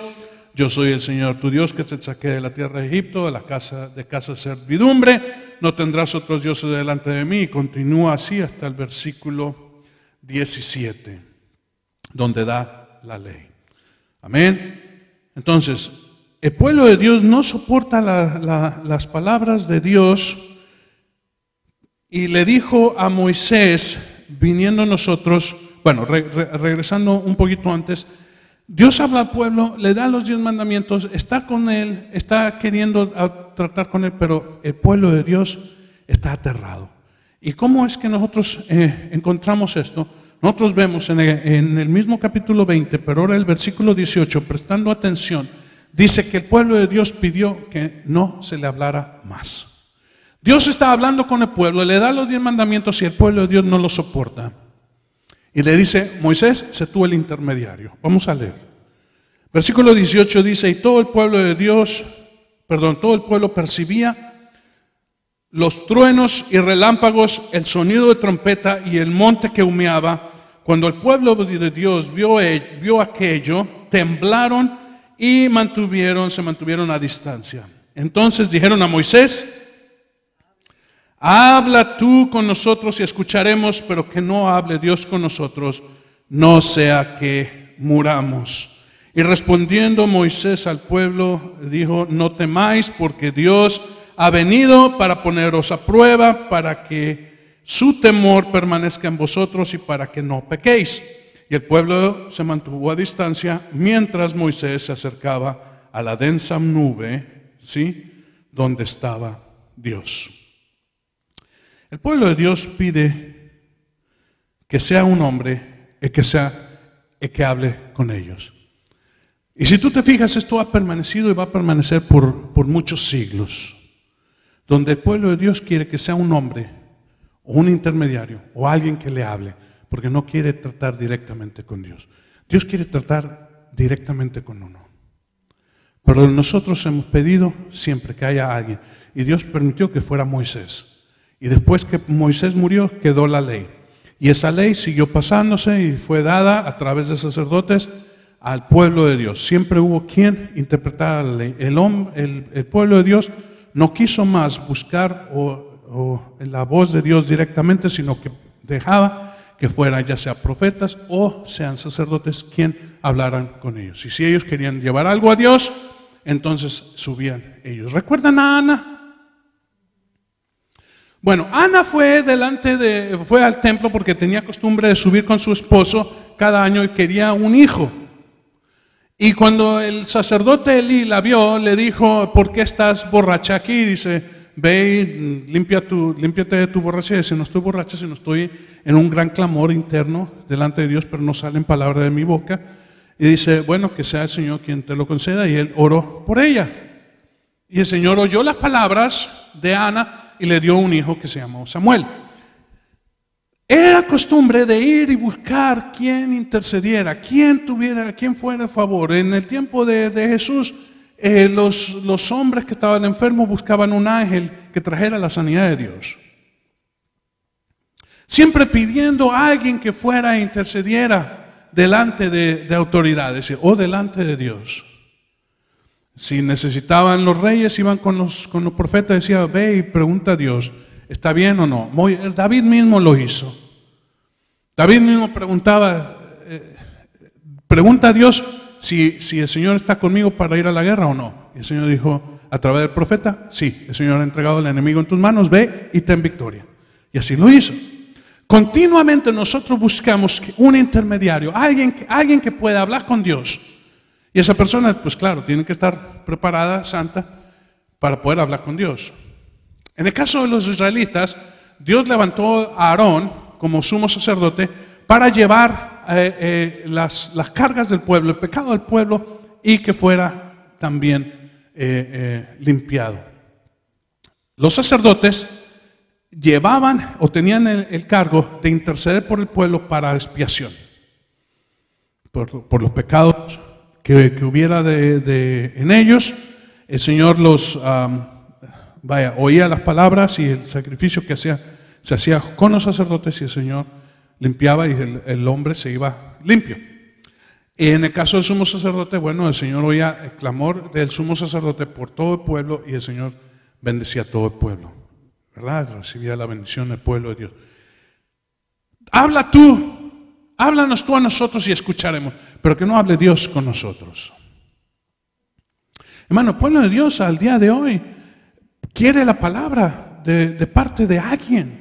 S1: yo soy el Señor tu Dios que te saqué de la tierra de Egipto, de casa de servidumbre. No tendrás otros dioses delante de mí. Y continúa así hasta el versículo 17, donde da la ley. Amén. Entonces, el pueblo de Dios no soporta las palabras de Dios, y le dijo a Moisés, viniendo nosotros, bueno, regresando un poquito antes, Dios habla al pueblo, le da los 10 mandamientos, está con él, está queriendo tratar con él, pero el pueblo de Dios está aterrado. ¿Y cómo es que nosotros encontramos esto? Nosotros vemos en el mismo capítulo 20, pero ahora el versículo 18, prestando atención, dice que el pueblo de Dios pidió que no se le hablara más. Dios está hablando con el pueblo, le da los 10 mandamientos y el pueblo de Dios no los soporta. Y le dice: Moisés, sé tú el intermediario. Vamos a leer. Versículo 18 dice: y todo el pueblo de Dios, todo el pueblo percibía los truenos y relámpagos, el sonido de trompeta y el monte que humeaba. Cuando el pueblo de Dios vio aquello, temblaron y se mantuvieron a distancia. Entonces dijeron a Moisés: habla tú con nosotros y escucharemos, pero que no hable Dios con nosotros, no sea que muramos. Y respondiendo Moisés al pueblo, dijo: no temáis, porque Dios ha venido para poneros a prueba, para que su temor permanezca en vosotros y para que no pequéis. Y el pueblo se mantuvo a distancia mientras Moisés se acercaba a la densa nube, ¿sí?, donde estaba Dios. El pueblo de Dios pide que sea un hombre que hable con ellos. Y si tú te fijas, esto ha permanecido y va a permanecer por muchos siglos, donde el pueblo de Dios quiere que sea un hombre o un intermediario o alguien que le hable, porque no quiere tratar directamente con Dios. Dios quiere tratar directamente con uno. Pero nosotros hemos pedido siempre que haya alguien, y Dios permitió que fuera Moisés. Y después que Moisés murió, quedó la ley. Y esa ley siguió pasándose y fue dada a través de sacerdotes al pueblo de Dios. Siempre hubo quien interpretara la ley. El pueblo de Dios no quiso más buscar la voz de Dios directamente, sino que dejaba que fueran ya sea profetas o sean sacerdotes quien hablaran con ellos. Y si ellos querían llevar algo a Dios, entonces subían ellos. ¿Recuerdan a Ana? Bueno, Ana fue al templo porque tenía costumbre de subir con su esposo cada año y quería un hijo. Y cuando el sacerdote Elí la vio, le dijo: ¿por qué estás borracha aquí? Dice: ve y límpiate de tu borrachera. Dice: no estoy borracha, sino estoy en un gran clamor interno delante de Dios, pero no salen palabras de mi boca. Y dice: bueno, que sea el Señor quien te lo conceda. Y él oró por ella. Y el Señor oyó las palabras de Ana y le dio un hijo que se llamó Samuel. Era costumbre de ir y buscar quien intercediera, quien fuera a favor. En el tiempo de Jesús, los hombres que estaban enfermos buscaban un ángel que trajera la sanidad de Dios. Siempre pidiendo a alguien que fuera e intercediera delante de autoridades o delante de Dios. Si necesitaban los reyes, iban con los profetas y decían: ve y pregunta a Dios, ¿está bien o no? David mismo lo hizo. David mismo pregunta a Dios si el Señor está conmigo para ir a la guerra o no. Y el Señor dijo a través del profeta: sí, el Señor ha entregado al enemigo en tus manos, ve y ten victoria. Y así lo hizo. Continuamente nosotros buscamos un intermediario, alguien que pueda hablar con Dios. Y esa persona, pues claro, tiene que estar preparada, santa, para poder hablar con Dios. En el caso de los israelitas, Dios levantó a Aarón como sumo sacerdote para llevar las cargas del pueblo, el pecado del pueblo, y que fuera también limpiado. Los sacerdotes llevaban o tenían el cargo de interceder por el pueblo para expiación, por los pecados que hubiera en ellos. El Señor oía las palabras y el sacrificio que se hacía con los sacerdotes, y el Señor limpiaba y el hombre se iba limpio. Y en el caso del sumo sacerdote, bueno, el Señor oía el clamor del sumo sacerdote por todo el pueblo, y el Señor bendecía a todo el pueblo, ¿verdad? Recibía la bendición del pueblo de Dios. Háblanos tú a nosotros y escucharemos, pero que no hable Dios con nosotros. Hermano, el pueblo de Dios al día de hoy quiere la palabra de parte de alguien,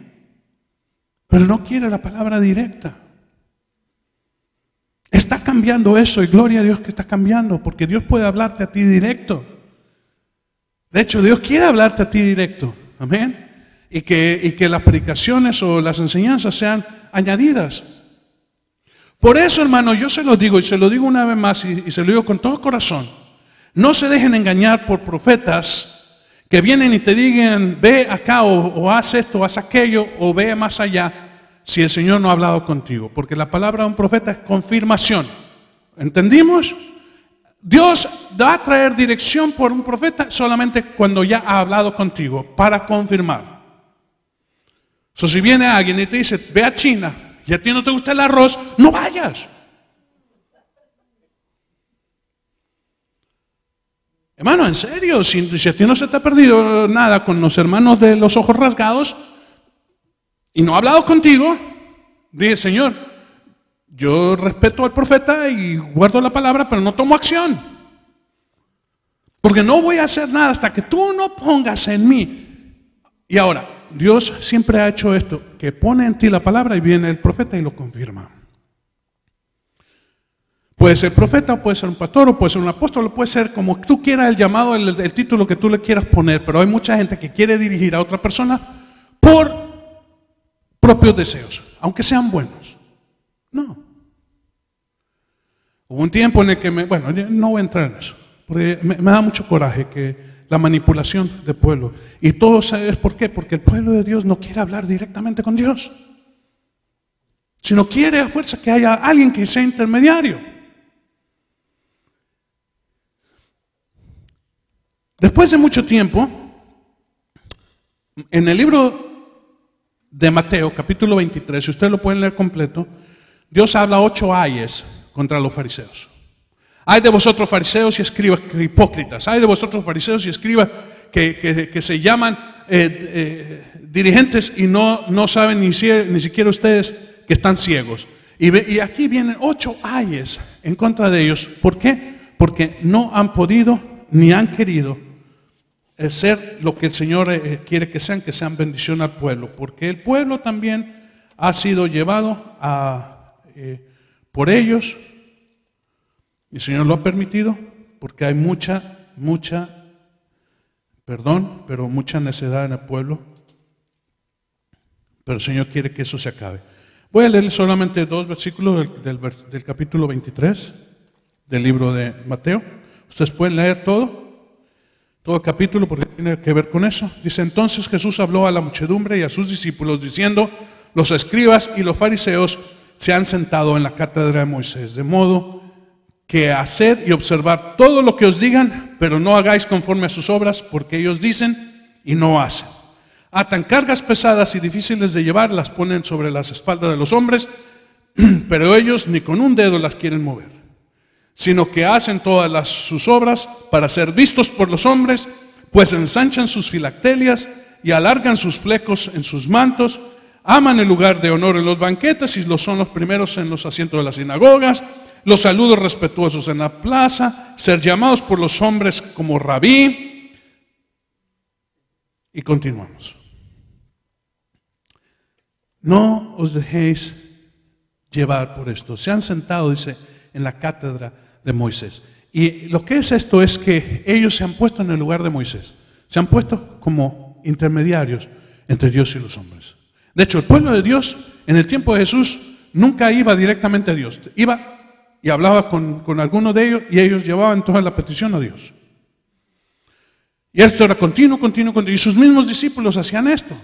S1: pero no quiere la palabra directa. Está cambiando eso, y gloria a Dios que está cambiando, porque Dios puede hablarte a ti directo. De hecho, Dios quiere hablarte a ti directo, amén. Y que las predicaciones o las enseñanzas sean añadidas. Por eso, hermano, yo se lo digo, y se lo digo una vez más, y se lo digo con todo corazón: no se dejen engañar por profetas que vienen y te digan, ve acá, o haz esto, o haz aquello, o ve más allá, si el Señor no ha hablado contigo. Porque la palabra de un profeta es confirmación. ¿Entendimos? Dios va a traer dirección por un profeta solamente cuando ya ha hablado contigo, para confirmar. Si viene alguien y te dice, ve a China, y a ti no te gusta el arroz, no vayas. Hermano, en serio, si a ti no se te ha perdido nada con los hermanos de los ojos rasgados y no ha hablado contigo, dile, Señor, yo respeto al profeta y guardo la palabra, pero no tomo acción. Porque no voy a hacer nada hasta que tú no pongas en mí. Y ahora, Dios siempre ha hecho esto, que pone en ti la palabra y viene el profeta y lo confirma. Puede ser profeta, o puede ser un pastor, o puede ser un apóstol, o puede ser como tú quieras el llamado, el título que tú le quieras poner, pero hay mucha gente que quiere dirigir a otra persona por propios deseos, aunque sean buenos. No. Hubo un tiempo en el que no voy a entrar en eso, porque me da mucho coraje que la manipulación del pueblo. Y todo es ¿por qué? Porque el pueblo de Dios no quiere hablar directamente con Dios, sino quiere a fuerza que haya alguien que sea intermediario. Después de mucho tiempo, en el libro de Mateo, capítulo 23, si ustedes lo pueden leer completo, Dios habla 8 ayes contra los fariseos. Ay de vosotros fariseos y escribas hipócritas, ay de vosotros fariseos y escribas que se llaman dirigentes y no saben ni siquiera ustedes que están ciegos. Y aquí vienen 8 ayes en contra de ellos. ¿Por qué? Porque no han podido ni han querido ser lo que el Señor quiere que sean bendición al pueblo, porque el pueblo también ha sido llevado por ellos, y el Señor lo ha permitido, porque hay mucha necedad en el pueblo, pero el Señor quiere que eso se acabe. Voy a leer solamente 2 versículos del capítulo 23 del libro de Mateo. Ustedes pueden leer todo el capítulo, porque tiene que ver con eso. Dice: entonces Jesús habló a la muchedumbre y a sus discípulos diciendo: los escribas y los fariseos se han sentado en la cátedra de Moisés, de modo que haced y observad todo lo que os digan, pero no hagáis conforme a sus obras, porque ellos dicen y no hacen. Atan cargas pesadas y difíciles de llevar, las ponen sobre las espaldas de los hombres, pero ellos ni con un dedo las quieren mover, sino que hacen todas sus obras para ser vistos por los hombres, pues ensanchan sus filactelias y alargan sus flecos en sus mantos, aman el lugar de honor en los banquetes y son los primeros en los asientos de las sinagogas, los saludos respetuosos en la plaza, ser llamados por los hombres como rabí. Y continuamos. No os dejéis llevar por esto. Se han sentado, dice, en la cátedra de Moisés. Y lo que es esto es que ellos se han puesto en el lugar de Moisés. Se han puesto como intermediarios entre Dios y los hombres. De hecho, el pueblo de Dios en el tiempo de Jesús nunca iba directamente a Dios. Iba y hablaba con alguno de ellos y ellos llevaban toda la petición a Dios. Y esto era continuo. Y sus mismos discípulos hacían esto.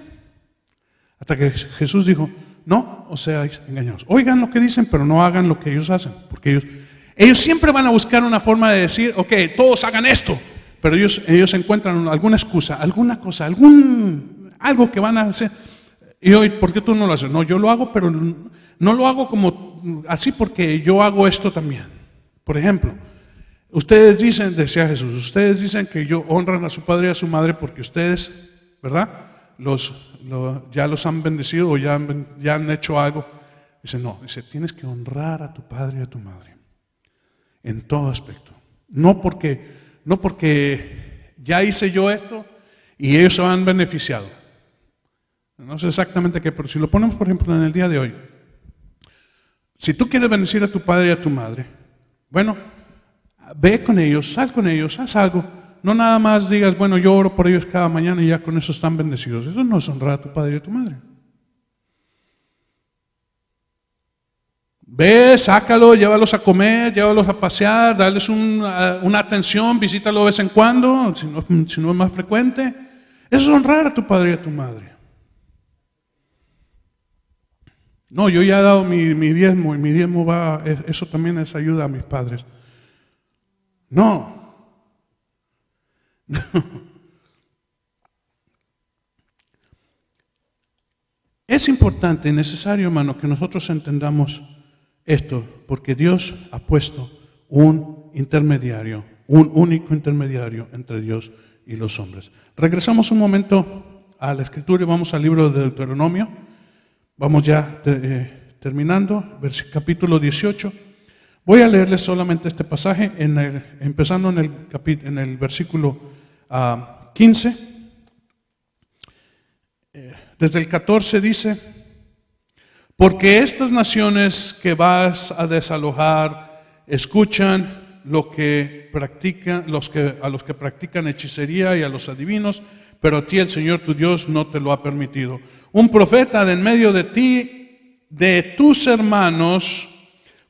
S1: Hasta que Jesús dijo, no os seáis engañados. Oigan lo que dicen, pero no hagan lo que ellos hacen. Porque ellos siempre van a buscar una forma de decir, ok, todos hagan esto. Pero ellos encuentran alguna excusa, alguna cosa, algo que van a hacer. Y hoy, ¿por qué tú no lo haces? No, yo lo hago, pero no lo hago como así porque yo hago esto también. Por ejemplo, ustedes dicen, decía Jesús, ustedes dicen que honran a su padre y a su madre porque ustedes, ¿verdad? Ya los han bendecido o ya han hecho algo. Dice, no, tienes que honrar a tu padre y a tu madre en todo aspecto. No porque ya hice yo esto y ellos se han beneficiado. No sé exactamente qué, pero si lo ponemos, por ejemplo, en el día de hoy, si tú quieres bendecir a tu padre y a tu madre, bueno, ve con ellos, sal con ellos, haz algo. No nada más digas, bueno, yo oro por ellos cada mañana y ya con eso están bendecidos. Eso no es honrar a tu padre y a tu madre. Ve, sácalo, llévalos a comer, llévalos a pasear, darles una atención, visítalo de vez en cuando, si no es más frecuente. Eso es honrar a tu padre y a tu madre. No, yo ya he dado mi diezmo y mi diezmo eso también es ayuda a mis padres. No. Es importante y necesario, hermano, que nosotros entendamos esto, porque Dios ha puesto un intermediario, un único intermediario entre Dios y los hombres. Regresamos un momento a la Escritura y vamos al libro de Deuteronomio. Vamos ya terminando, capítulo 18. Voy a leerles solamente este pasaje, empezando en el versículo 15. Desde el 14 dice, porque estas naciones que vas a desalojar escuchan a los que practican hechicería y a los adivinos, pero a ti el Señor tu Dios no te lo ha permitido. Un profeta de en medio de ti, de tus hermanos,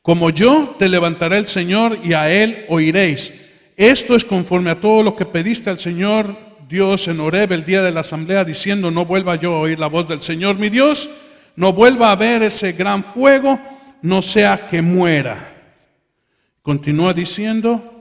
S1: como yo, te levantará el Señor y a él oiréis. Esto es conforme a todo lo que pediste al Señor Dios en Horeb el día de la asamblea, diciendo, no vuelva yo a oír la voz del Señor mi Dios, no vuelva a ver ese gran fuego, no sea que muera. Continúa diciendo,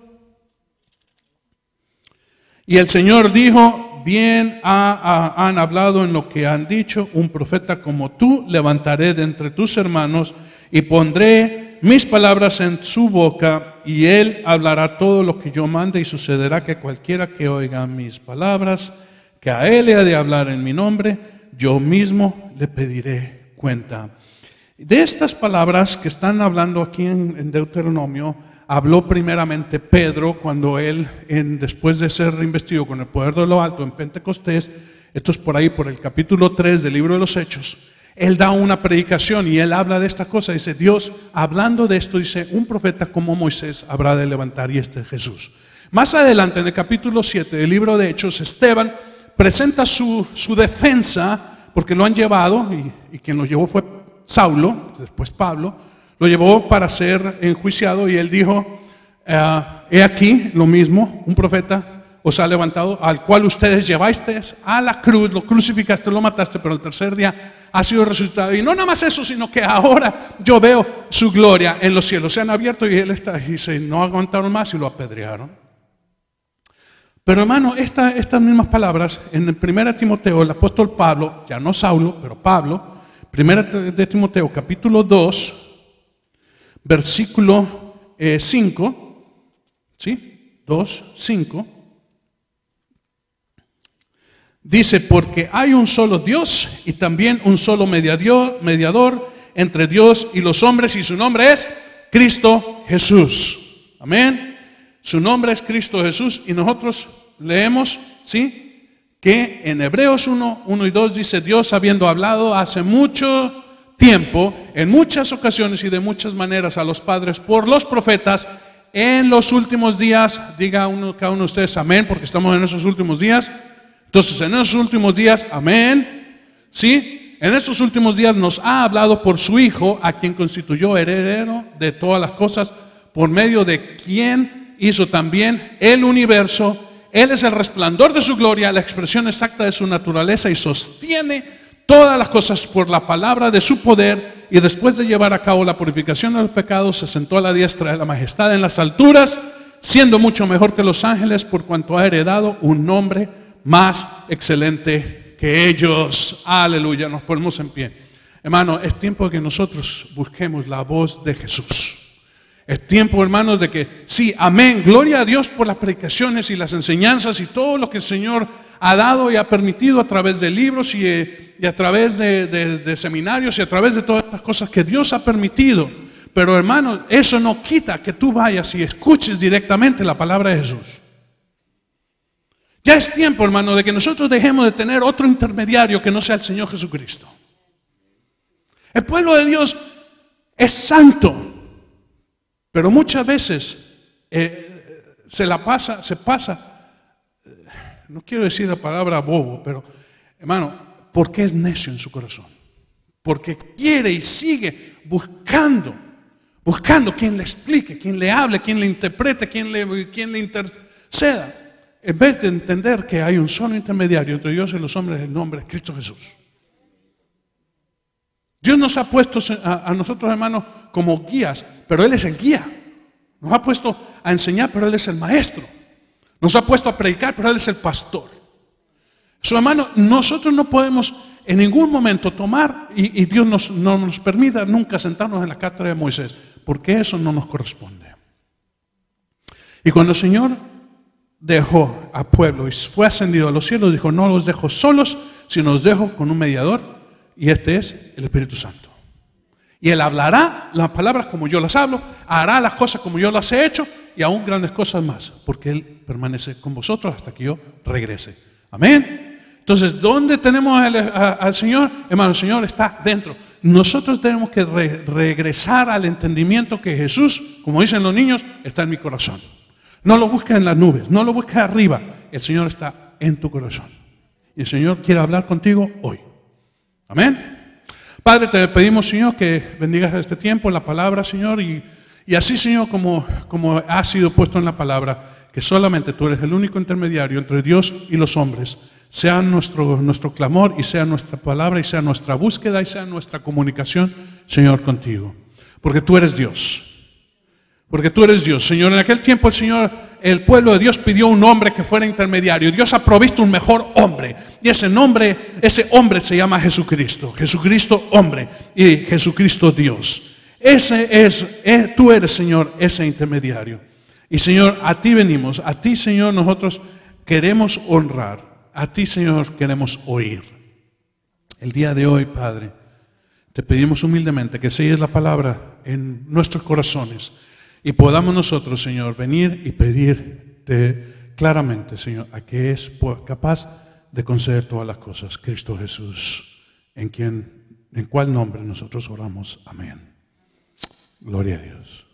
S1: y el Señor dijo, bien han hablado en lo que han dicho, un profeta como tú levantaré de entre tus hermanos y pondré mis palabras en su boca y él hablará todo lo que yo mande y sucederá que cualquiera que oiga mis palabras, que a él le ha de hablar en mi nombre, yo mismo le pediré cuenta. De estas palabras que están hablando aquí en Deuteronomio, habló primeramente Pedro cuando él, después de ser reinvestido con el poder de lo alto en Pentecostés, esto es por ahí, por el capítulo 3 del libro de los Hechos, él da una predicación y él habla de esta cosa, dice Dios, hablando de esto, dice, un profeta como Moisés habrá de levantar y este es Jesús. Más adelante, en el capítulo 7 del libro de Hechos, Esteban presenta su defensa, porque lo han llevado, y quien lo llevó fue Saulo, después Pablo, lo llevó para ser enjuiciado y él dijo, he aquí lo mismo, un profeta os ha levantado, al cual ustedes llevasteis a la cruz, lo crucificaste, lo mataste, pero el tercer día ha sido resucitado. Y no nada más eso, sino que ahora yo veo su gloria en los cielos. Se han abierto y él dice, no aguantaron más y lo apedrearon. Pero hermano, estas mismas palabras, en el 1 Timoteo, el apóstol Pablo, ya no Saulo, pero Pablo, 1 de Timoteo, capítulo 2, versículo 5, ¿sí? 2, 5. Dice, porque hay un solo Dios y también un solo mediador entre Dios y los hombres, y su nombre es Cristo Jesús. Amén. Su nombre es Cristo Jesús, y nosotros leemos, ¿sí?, que en Hebreos 1 y 2 dice, Dios habiendo hablado hace mucho tiempo, en muchas ocasiones y de muchas maneras a los padres por los profetas, en los últimos días, diga cada uno de ustedes amén, porque estamos en esos últimos días. Entonces, en esos últimos días, amén, ¿sí? En estos últimos días nos ha hablado por su Hijo, a quien constituyó heredero de todas las cosas, por medio de quien hizo también el universo. Él es el resplandor de su gloria, la expresión exacta de su naturaleza, y sostiene todas las cosas por la palabra de su poder. Y después de llevar a cabo la purificación de los pecados, se sentó a la diestra de la majestad en las alturas, siendo mucho mejor que los ángeles, por cuanto ha heredado un nombre más excelente que ellos. Aleluya, nos ponemos en pie. Hermano, es tiempo de que nosotros busquemos la voz de Jesús. Es tiempo, hermanos, de que sí, amén, gloria a Dios por las predicaciones y las enseñanzas y todo lo que el Señor ha dado y ha permitido a través de libros y a través de seminarios y a través de todas estas cosas que Dios ha permitido. Pero, hermanos, eso no quita que tú vayas y escuches directamente la palabra de Jesús. Ya es tiempo, hermano, de que nosotros dejemos de tener otro intermediario que no sea el Señor Jesucristo. El pueblo de Dios es santo, pero muchas veces se pasa, no quiero decir la palabra bobo, pero hermano, porque es necio en su corazón, porque quiere y sigue buscando quien le explique, quien le hable, quien le interprete, quien le interceda, en vez de entender que hay un solo intermediario entre Dios y los hombres, el nombre es Cristo Jesús. Dios nos ha puesto a nosotros, hermanos, como guías, pero Él es el guía. Nos ha puesto a enseñar, pero Él es el maestro. Nos ha puesto a predicar, pero Él es el pastor. So, hermano, nosotros no podemos en ningún momento tomar, y Dios no nos permita nunca sentarnos en la cátedra de Moisés, porque eso no nos corresponde. Y cuando el Señor dejó al pueblo y fue ascendido a los cielos, dijo: no los dejo solos, sino los dejo con un mediador. Y este es el Espíritu Santo. Y Él hablará las palabras como yo las hablo, hará las cosas como yo las he hecho, y aún grandes cosas más, porque Él permanece con vosotros hasta que yo regrese. Amén. Entonces, ¿dónde tenemos al Señor? Hermano, el Señor está dentro. Nosotros tenemos que regresar al entendimiento que Jesús, como dicen los niños, está en mi corazón. No lo busques en las nubes, no lo busques arriba. El Señor está en tu corazón. Y el Señor quiere hablar contigo hoy. Amén. Padre, te pedimos, Señor, que bendigas este tiempo, la palabra, Señor, y así, Señor, como ha sido puesto en la palabra, que solamente tú eres el único intermediario entre Dios y los hombres, sea nuestro clamor y sea nuestra palabra y sea nuestra búsqueda y sea nuestra comunicación, Señor, contigo. Porque tú eres Dios. Porque tú eres Dios, Señor. En aquel tiempo el pueblo de Dios pidió un hombre que fuera intermediario. Dios ha provisto un mejor hombre. Y ese hombre se llama Jesucristo. Jesucristo hombre y Jesucristo Dios. Tú eres, Señor, ese intermediario. Y Señor, a ti venimos. A ti, Señor, nosotros queremos honrar. A ti, Señor, queremos oír. El día de hoy, Padre, te pedimos humildemente que selles la palabra en nuestros corazones. Y podamos nosotros, Señor, venir y pedirte claramente, Señor, a que es capaz de conceder todas las cosas. Cristo Jesús, en cuál nombre nosotros oramos. Amén. Gloria a Dios.